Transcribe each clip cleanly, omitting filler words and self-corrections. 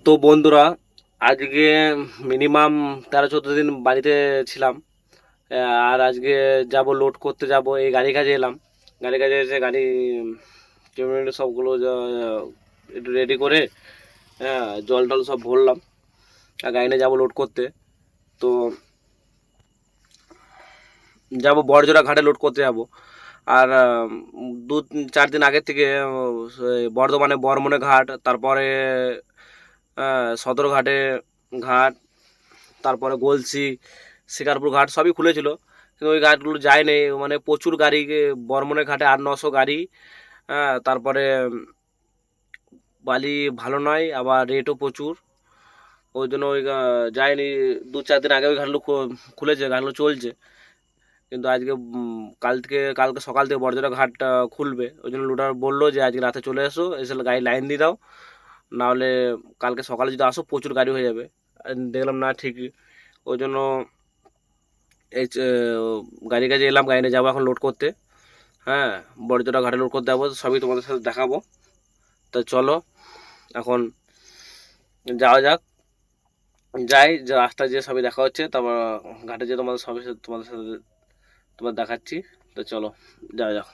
তো বন্ধুরা, আজকে মিনিমাম 13-14 দিন বাড়িতে ছিলাম। আর আজকে যাব, লোড করতে যাব, এই গাড়ি কাজে এলাম। গাড়ি কাজে এসে গাড়ি কেবিনেট সবগুলো একটু রেডি করে, হ্যাঁ, জল টল সব ভরলাম। আর গাড়ি নিয়ে যাবো লোড করতে। তো যাব বড়জোড়া ঘাটে লোড করতে যাব। আর 2-4 দিন আগের থেকে বর্ধমানে বর্মনে ঘাট, তারপরে সদরঘাটে ঘাট, তারপরে গলসি, শিকারপুর ঘাট সবই খুলেছিল, কিন্তু ওই ঘাটগুলো যায়নি। মানে প্রচুর গাড়ি, বর্মনের ঘাটে 800-900 গাড়ি। হ্যাঁ, তারপরে বালি ভালো নয়, আবার রেটও প্রচুর। ওই জন্য ওই যায়নি। 2-4 দিন আগে ওই ঘাটগুলো খুলেছে, ঘাটগুলো চলছে। কিন্তু আজকে কালকে সকাল থেকে বড়জোড়া ঘাটটা খুলবে। ওই জন্য লোডার বললো যে আজকে রাতে চলে এসো, এসে গাড়ি লাইন দিয়ে দাও, নাহলে কালকে সকালে যদি আসো প্রচুর গাড়ি হয়ে যাবে। আর দেখলাম না ঠিকই। ওই জন্য এই গাড়ি কাজে এলাম, গাড়ি নিয়ে যাবো এখন লোড করতে। হ্যাঁ, বড়জোড়া ঘাটে লোড করতে যাবো, সবই তোমাদের সাথে দেখাবো। তো চলো এখন যাওয়া যাক। যাই, যে রাস্তায় যে সবই দেখা হচ্ছে, তারপর ঘাটে যে তোমাদের সাথে তোমার দেখাচ্ছি। তো চলো যাওয়া যাক।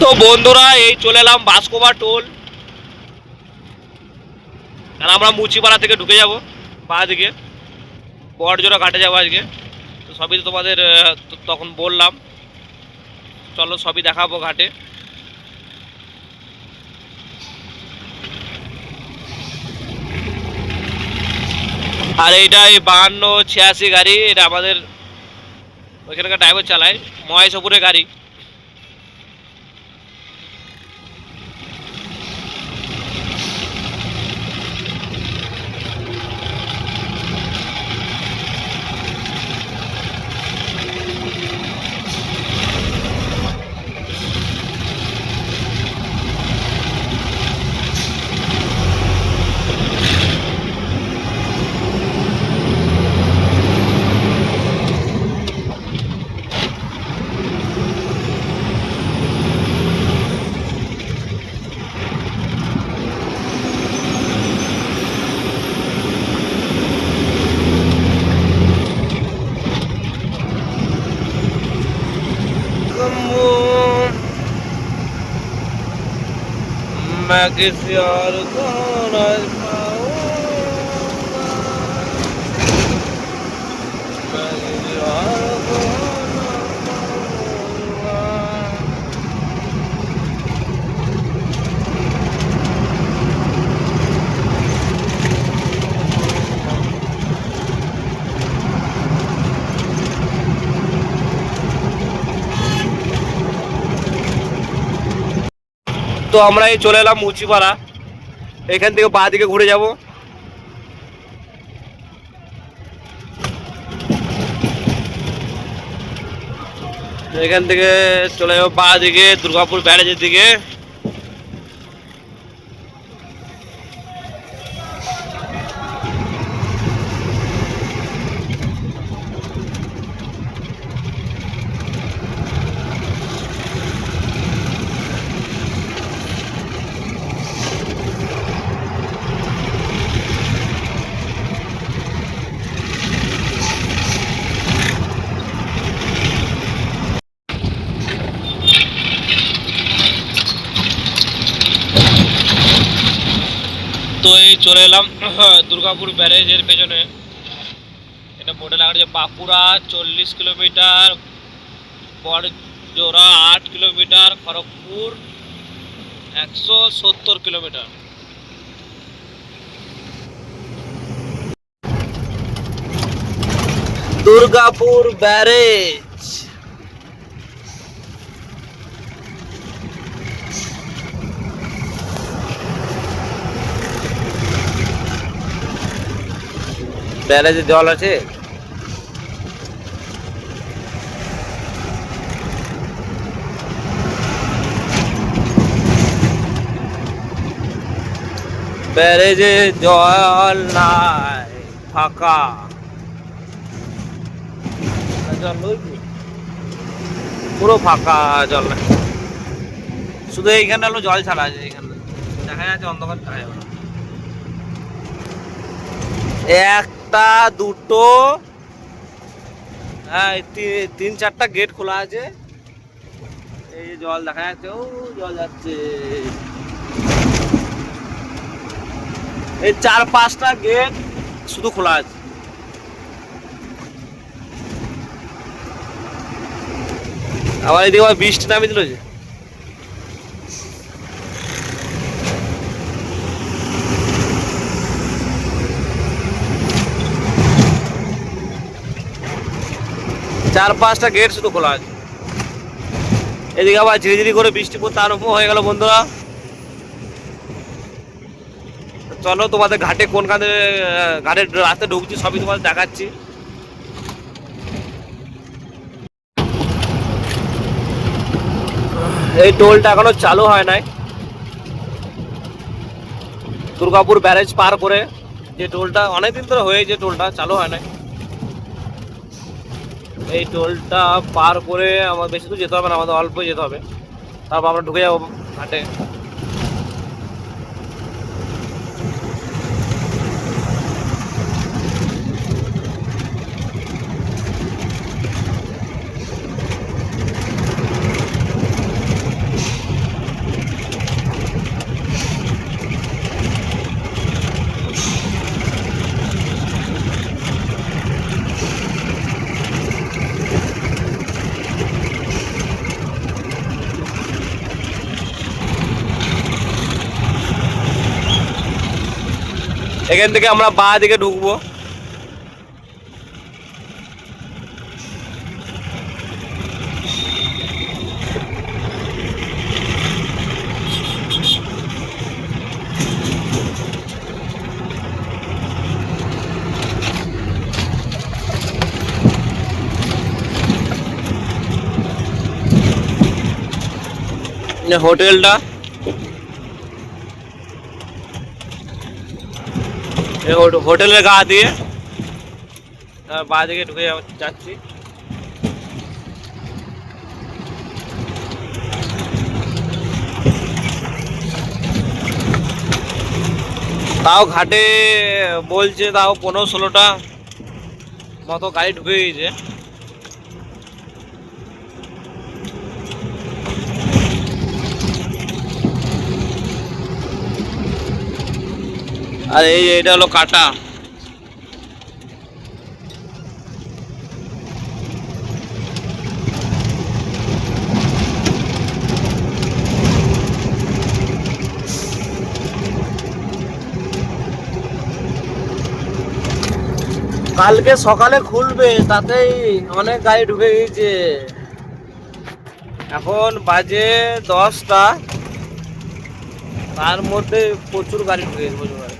তো বন্ধুরা, এই চলে এলাম বাসকোবা টোল। আর আমরা মুচিপাড়া থেকে ঢুকে যাব বাঁ দিকে, বড়জোড়া ঘাটে যাবো আজকে। তো সবই তো তোমাদের তখন বললাম। চলো সবই দেখাবো ঘাটে। আর এইটা এই 52-86 গাড়ি, এটা আমাদের ওইখানকার ড্রাইভার চালায়, মহেশপুরের গাড়ি। मैं किसी और को ना पाऊंगा, मैं किसी और को ना पाऊंगा। তো আমরা এই চলে এলাম মুচিপাড়া। এখান থেকে বাঁ দিকে ঘুরে যাব। এখান থেকে চলে যাবো বাঁ দিকে দুর্গাপুর ব্যারেজের দিকে। তো এই চলে এলাম দুর্গাপুর ব্যারেজের পেছনে। এটা বোর্ডে লাগা আছে Bankura 40 kilometre, Barjora 8 kilometre, Kharagpur 170 kilometre. Durgapur barrage. ব্যারেজে জল আছে। ব্যারেজে জল নাই, ফাঁকা। জল পুরো ফাঁকা, জল নাই। শুধু এইখানে হলো জল ছাড়া আছে, এইখানে দেখা যাচ্ছে, অন্ধকার দেখা যাবে না। একটা দুটো, হ্যাঁ তিন চারটা গেট খোলা আছে। এই যে জল দেখা যাচ্ছে, ও জল যাচ্ছে। এই 4-5টা গেট শুধু খোলা আছে। আবার এদিকে আবার বৃষ্টি নামিয়ে দিল যে। চার পাঁচটা গেট শুধু খোলা আছে। এদিকে আবার ঝিরি ঝিরি করে বৃষ্টি পড়তে আরম্ভ হয়ে গেল বন্ধুরা। চলো তোমাদের ঘাটে কোনখানে, ঘাটের রাস্তায় ঢুকছি সবই তোমাদের দেখাচ্ছি। এই টোলটা এখনো চালু হয় নাই, দুর্গাপুর ব্যারেজ পার করে যে টোলটা অনেকদিন ধরে হয়েছে, টোলটা চালু হয় নাই। এই টোলটা পার করে আমার বেশি দূর যেতে হবে না, আমাদের অল্প যেতে হবে, তারপর আমরা ঢুকে যাবো ঘাটে। এখান থেকে আমরা বাঁ দিকে ঢুকবো। হোটেলটা, হোটেলের গা দিয়ে বাঁ দিকে ঢুকে যাচ্ছি। তাও ঘাটে বলছে তাও 15-16টা মতো গাড়ি ঢুকে গিয়েছে। আর এইটা হলো কাটা। কালকে সকালে খুলবে, তাতেই অনেক গাড়ি ঢুকে গিয়েছে। এখন বাজে 10টা, তার মধ্যে প্রচুর গাড়ি ঢুকে গেছে, প্রচুর গাড়ি।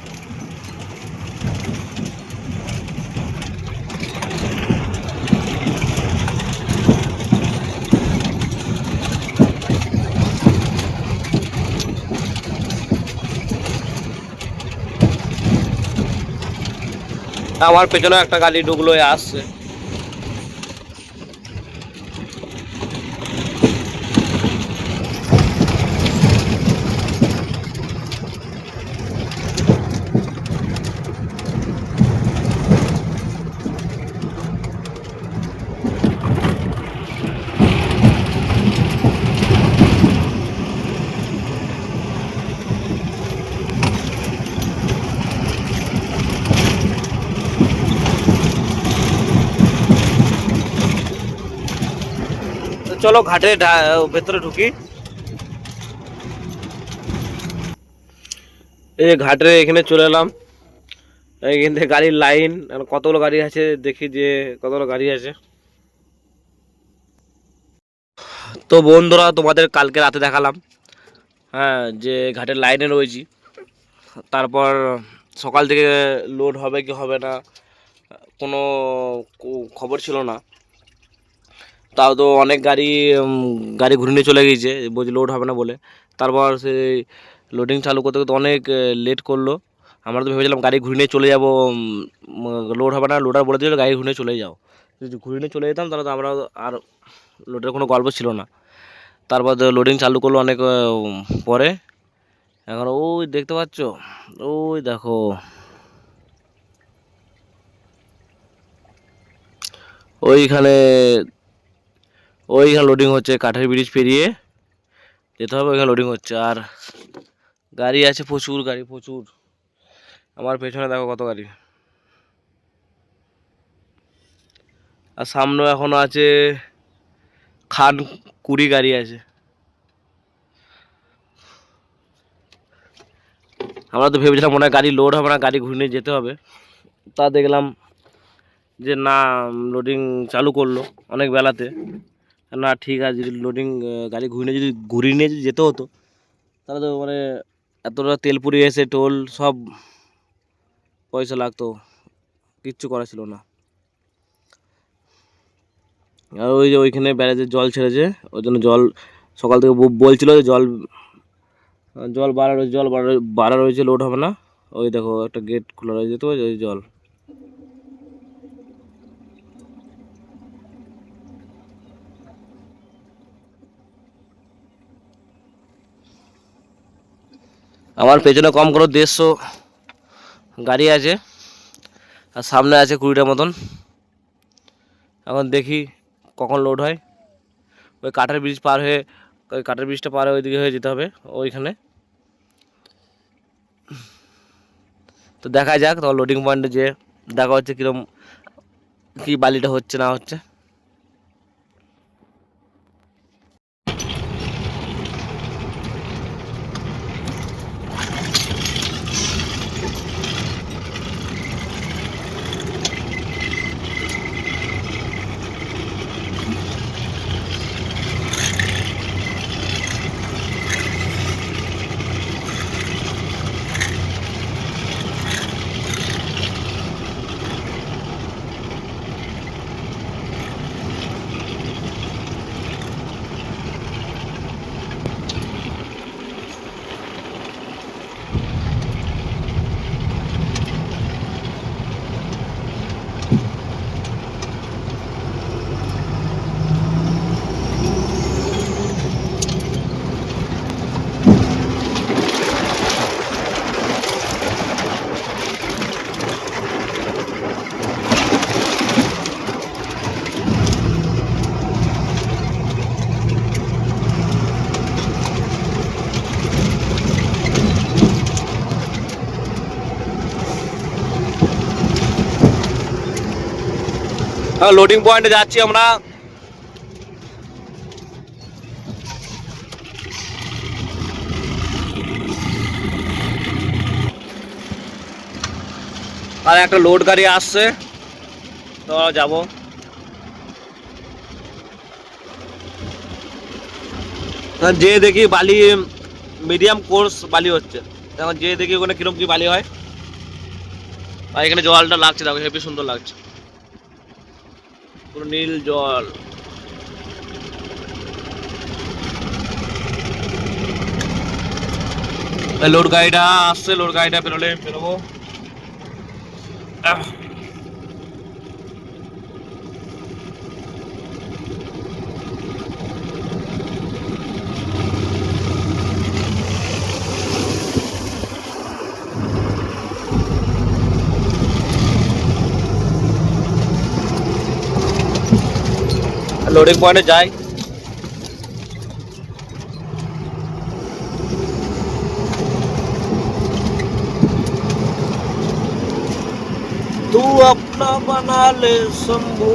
আমার পেছনে একটা গাড়ি ঢুকলো, আসছে। চলো ঘাটে ভেতরে ঢুকি। এই যে ঘাটে এখানে চলে এলাম। এখান থেকে গাড়ির লাইন, কতগুলো গাড়ি আছে দেখি যে কতগুলো গাড়ি আছে। তো বন্ধুরা তোমাদের কালকে রাতে দেখালাম, হ্যাঁ, যে ঘাটের লাইনে রয়েছি। তারপর সকাল থেকে লোড হবে কি হবে না কোনো খবর ছিল না। তাও তো অনেক গাড়ি গাড়ি ঘুরে নিয়ে চলে গিয়েছে, বলছি লোড হবে না বলে। তারপর সেই লোডিং চালু করতে করতে অনেক লেট করলো। আমরা তো ভেবেছিলাম গাড়ি ঘুরে নিয়ে চলে যাবো, লোড হবে না, লোডার বলে দিয়েছিল গাড়ি ঘুরে নিয়ে চলে যাও। যদি ঘুরে নিয়ে চলে যেতাম তাহলে তো আমরা আর লোডের কোনো গল্প ছিল না। তারপর লোডিং চালু করলো অনেক পরে। এখন ওই দেখতে পাচ্ছ, ওই দেখো ওইখানে ওইখানে লোডিং হচ্ছে, কাঠের ব্রিজ পেরিয়ে যেতে হবে, ওইখানে লোডিং হচ্ছে। আর গাড়ি আছে প্রচুর, গাড়ি প্রচুর। আমার পেছনে দেখো কত গাড়ি। আর সামনেও এখনো আছে 20 গাড়ি আছে। আমরা তো ভেবেছিলাম মনে হয় গাড়ি লোড হবে না, গাড়ি ঘুরে নিয়ে যেতে হবে। তা দেখলাম যে না, লোডিং চালু করলো অনেক বেলাতে। না ঠিক আছে, যদি লোডিং গাড়ি ঘুরিয়ে নিয়ে যদি যেতে হতো, তাহলে তো মানে এতটা তেল পুড়িয়ে এসে টোল সব পয়সা লাগতো, কিচ্ছু করা ছিল না। আর ওই যে ওইখানে ব্যারেজের জল ছেড়েছে, ওই জন্য জল সকাল থেকে বলছিল যে জল জল বাড়া রয়েছে, বাড়া রয়েছে, লোড হবে না। ওই দেখো একটা গেট খোলা রয়েছে, তো ওই জল। আমার পেছনে কম করে 150 গাড়ি আছে, আর সামনে আছে 20টার মতন। এখন দেখি কখন লোড হয়। ওই কাঠের ব্রিজ পার হয়ে, ওই কাঠের ব্রিজটা পার হয়ে ওইদিকে হয়ে যেতে হবে ওইখানে। তো দেখা যাক, তখন লোডিং পয়েন্টে যে দেখা হচ্ছে কীরকম কী বালিটা হচ্ছে না হচ্ছে। লোডিং পয়েন্টে যাচ্ছি আমরা। আর একটা লোড গাড়ি আসছে, তো যাবো। যে দেখি বালি মিডিয়াম কোর্স বালি হচ্ছে, এখন যে দেখি ওখানে কিরকম কি বালি হয়। আর এখানে জলটা লাগছে, দেখো হেবি সুন্দর লাগছে, পুরো নীল জল। লোড গাড়িটা আসছে, লোড গাড়িটা বেরোবো। लोडिंग पॉइंट जाए। तू अपना बना ले शंभू।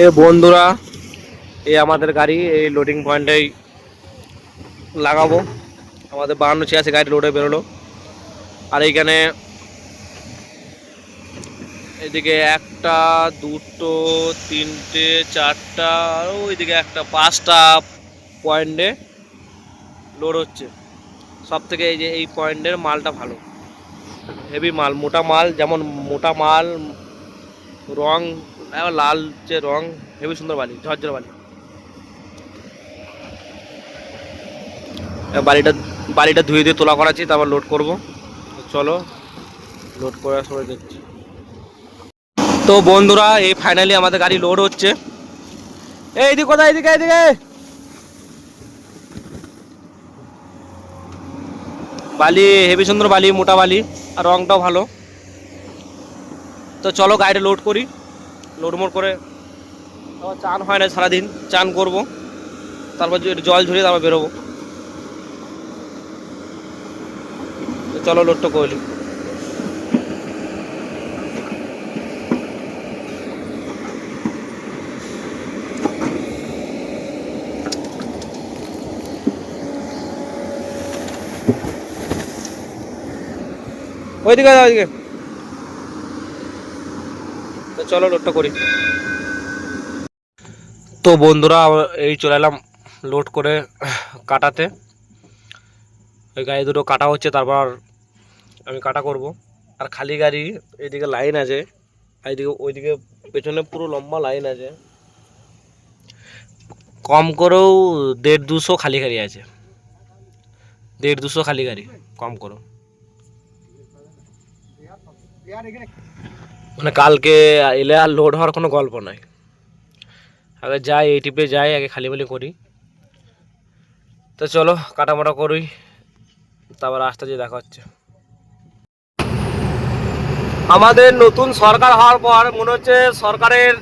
এ বন্ধুরা, এই আমাদের গাড়ি এই লোডিং পয়েন্টেই লাগাবো। আমাদের 52 গাড়ি লোডে বেরোলো। আর এইখানে এদিকে একটা, দুটো, তিনটে, চারটা, আর ওইদিকে একটা, 5টা পয়েন্টে লোড হচ্ছে। সব থেকে এই যে এই পয়েন্টের মালটা ভালো, হেভি মাল, মোটা মাল। যেমন মোটা মাল, রং লাল, যে রং হেভি সুন্দর বালি, ঝরঝর বালি। বালিটা বালিটা ধুয়ে দিয়ে তোলা করাচ্ছি, তারপর লোড করব। চলো লোড করার সময় দেখছি। তো বন্ধুরা, এই ফাইনালি আমাদের গাড়ি লোড হচ্ছে। এইদিকে কোথায়, এইদিকে এইদিকে বালি, হেভি সুন্দর বালি, মোটা বালি, আর রংটাও ভালো। তো চলো গাড়িটা লোড করি। লোড মোড করে, চান হয় না সারাদিন, চান করব, তারপর জল ঝরিয়ে তারপর বেরোবো। তো চলো লোডটা করলি। ওইদিকে ওইদিকে। তো চলো লোডটা করি। তো বন্ধুরা, এই চলে এলাম লোড করে কাটাতে। ওই গাড়ি দুটো কাটা হচ্ছে, তারপর আমি কাটা করব। আর খালি গাড়ি এইদিকে লাইন আছে, এইদিকে ওইদিকে পেছনে পুরো লম্বা লাইন আছে। কম করেও 150-200 খালি গাড়ি আছে, 150-200 খালি গাড়ি কম করো। মানে কালকে এলে আর লোড হওয়ার কোনো গল্প নাই। আগে যাই, এই টিপে যাই, আগে খালি বালি করি। তো চলো কাটামাটা করি, তারপর রাস্তা দিয়ে দেখা হচ্ছে। আমাদের নতুন সরকার হওয়ার পর মনে হচ্ছে সরকারের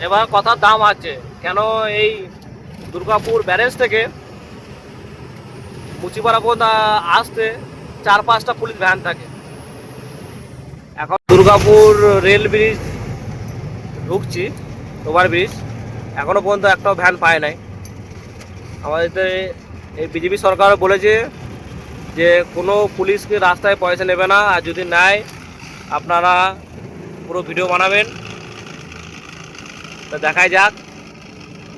এবার কথার দাম আছে। কেন, এই দুর্গাপুর ব্যারেজ থেকে মুচিপাড়া পর্যন্ত আসতে 4-5টা পুলিশ ভ্যান থাকে। এখন দুর্গাপুর রেল ব্রিজ ঢুকছি, ওভারব্রিজ, এখনো পর্যন্ত একটাও ভ্যান পায় নাই। আমাদের এই বিজেপি সরকার বলেছে যে কোনো পুলিশকে রাস্তায় পয়সা নেবে না, আর যদি নেয় আপনারা পুরো ভিডিও বানাবেন। তো দেখাই যাক,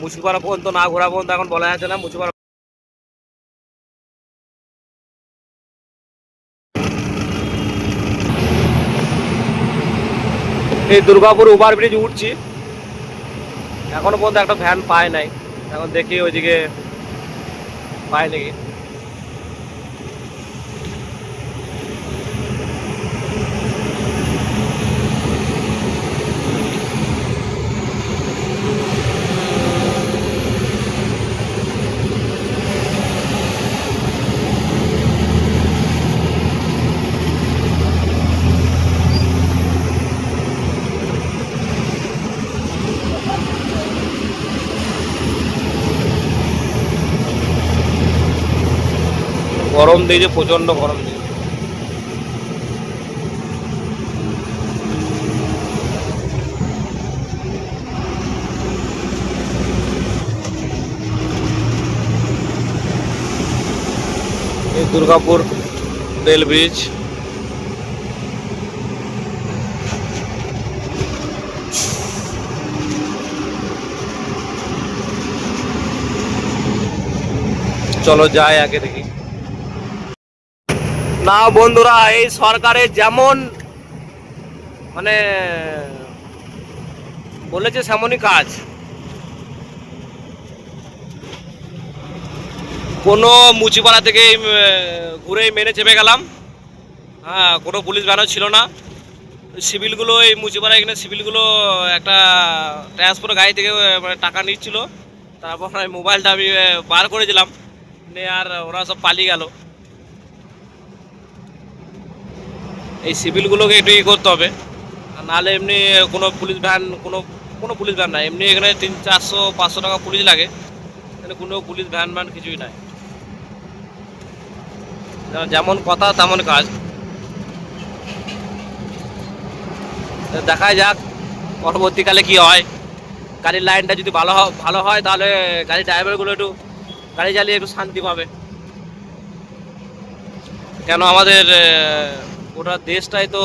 মুচিপাড়া পর্যন্ত না ঘোরা পর্যন্ত এখন বলা যাচ্ছে না। মুচিপাড়া এই দুর্গাপুর ওভারব্রিজ উঠছি, এখনো পর্যন্ত একটা ভ্যান পায় নাই। এখন দেখি ওইদিকে পায় নাকি। গরম দিয়েছে, প্রচন্ড গরম দিয়েছে। এই দুর্গাপুর রেল ব্রিজ, চলো যাই আগে দেখি। না বন্ধুরা, এই সরকারের যেমন মানে বলেছে সেমনই কাজ। কোনো মুচিপাড়া থেকে ঘুরেই মেনে চেপে গেলাম। হ্যাঁ, কোনো পুলিশ ভ্যানও ছিল না। সিভিলগুলো এই মুচিপাড়া এখানে সিভিলগুলো একটা ট্রান্সপোর্ট গাড়ি থেকে মানে টাকা নিচ্ছিল। তারপর আমি মোবাইলটা আমি বার করেছিলাম, নিয়ে আর ওরা সব পালিয়ে গেল। এই সিভিলগুলোকে একটু ই করতে হবে, নাহলে এমনি কোনো পুলিশ ভ্যান, কোনো পুলিশ ভ্যান নাই। এমনি এখানে 300-400-500 টাকা পুলিশ লাগে, এখানে কোনো পুলিশ ভ্যান কিছুই নাই। যেমন কথা তেমন কাজ। দেখাই যাক পরবর্তীকালে কি হয়। গাড়ির লাইনটা যদি ভালো হয় তাহলে গাড়ির ড্রাইভারগুলো একটু গাড়ি চালিয়ে একটু শান্তি পাবে। কেন আমাদের গোটা দেশটাই তো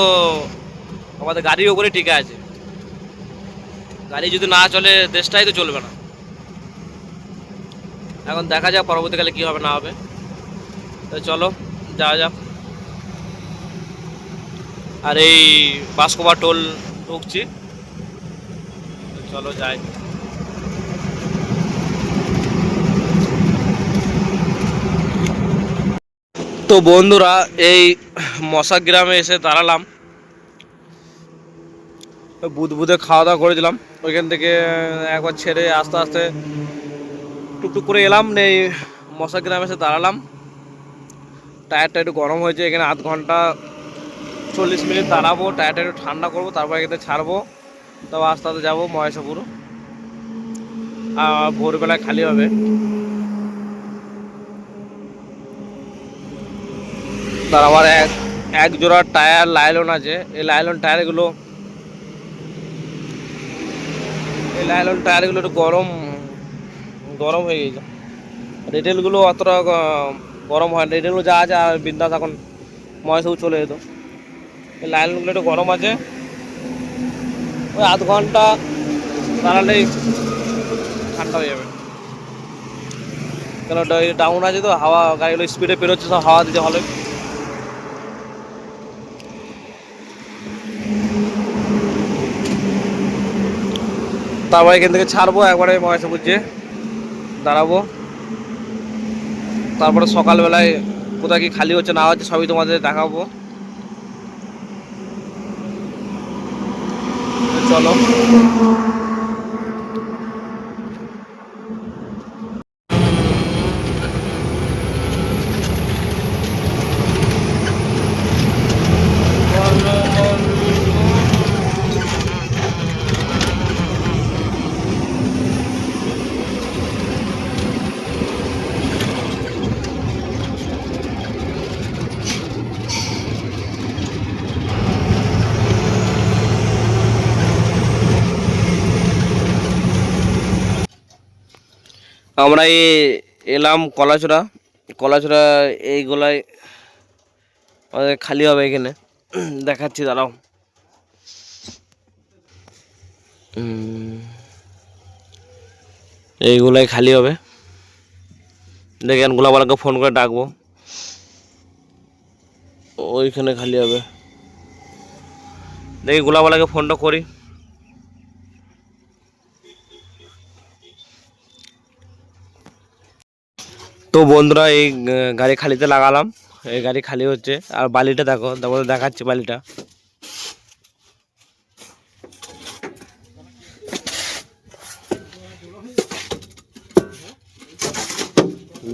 আমাদের গাড়ির উপরে টিকে আছে। গাড়ি যদি না চলে দেশটাই তো চলবে না। এখন দেখা যাক পরবর্তীকালে কি হবে না হবে। তো চলো যাওয়া যাক। আর এই বাসকোবা টোল ঢুকছি, চলো যাই। তো বন্ধুরা এই মশা গ্রামে এসে দাঁড়ালাম। বুধে খাওয়া দাওয়া করে দিলাম, ওইখান থেকে একবার ছেড়ে আস্তে আস্তে টুকটুক করে এলাম, এই মশা গ্রামে এসে দাঁড়ালাম। টায়ারটা একটু গরম হয়েছে, এখানে আধ ঘন্টা 40 মিনিট দাঁড়াবো, টায়ারটা একটু ঠান্ডা করবো, তারপর এখানে ছাড়বো। তবে আস্তে আস্তে যাবো মহেশপুর। ভোরবেলায় খালি হবে। তার আমার এক জোড়া টায়ার লাইলন আছে, এই লাইলন টায়ারগুলো একটু গরম গরম হয়ে গেছে। রিটেলগুলো অতটা গরম হয় না, রিটেলগুলো যা আছে আর বিন্দাস এখন মহেশপুর চলে যেত। এই লাইনগুলো একটু গরম আছে, ওই আধ ঘন্টা দাঁড়ালেই ঠান্ডা হয়ে যাবে। কেন ডাউন আছে তো, হাওয়া গাড়িগুলো স্পিডে পেরোচ্ছে, সব হাওয়া দিতে হবে। তারপর এখান থেকে ছাড়বো, একবারে মহেশপুর যেয়ে দাঁড়াবো। তারপরে সকালবেলায় কোথায় কি খালি হচ্ছে না হচ্ছে সবই তোমাদের দেখাবো। চলো। আমরা এলাম কলাচড়া এইগুলাই আমাদের খালি হবে এখানে, দেখাচ্ছি দাঁড়াও। এইগুলাই খালি হবে, দেখেন গোলাবালাকে ফোন করে ডাকবো, ওইখানে খালি হবে। দেখি গোলাবালাকে ফোনটা করি। তো বন্ধুরা এই গাড়ি খালিতে লাগালাম, এই গাড়ি খালি হচ্ছে। আর বালিটা দেখো, তারপরে দেখাচ্ছি বালিটা।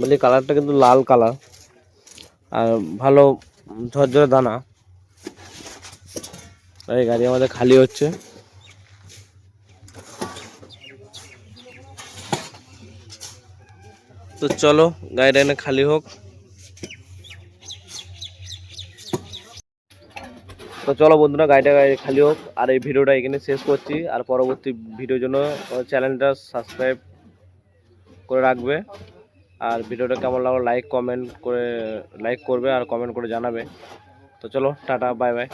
বালি কালারটা কিন্তু লাল কালার, আর ভালো ঝরঝরে দানা। এই গাড়ি আমাদের খালি হচ্ছে। তো চলো গাড়িটা এনে খালি হোক। তো চলো বন্ধুরা গাড়ি খালি হোক, আর এই ভিডিওটা এখানে শেষ করছি। আর পরবর্তী ভিডিওর জন্য চ্যানেলটা সাবস্ক্রাইব করে রাখবে। আর ভিডিওটা কেমন লাগলো লাইক করবে আর কমেন্ট করে জানাবে। তো চলো টাটা, বাই বাই।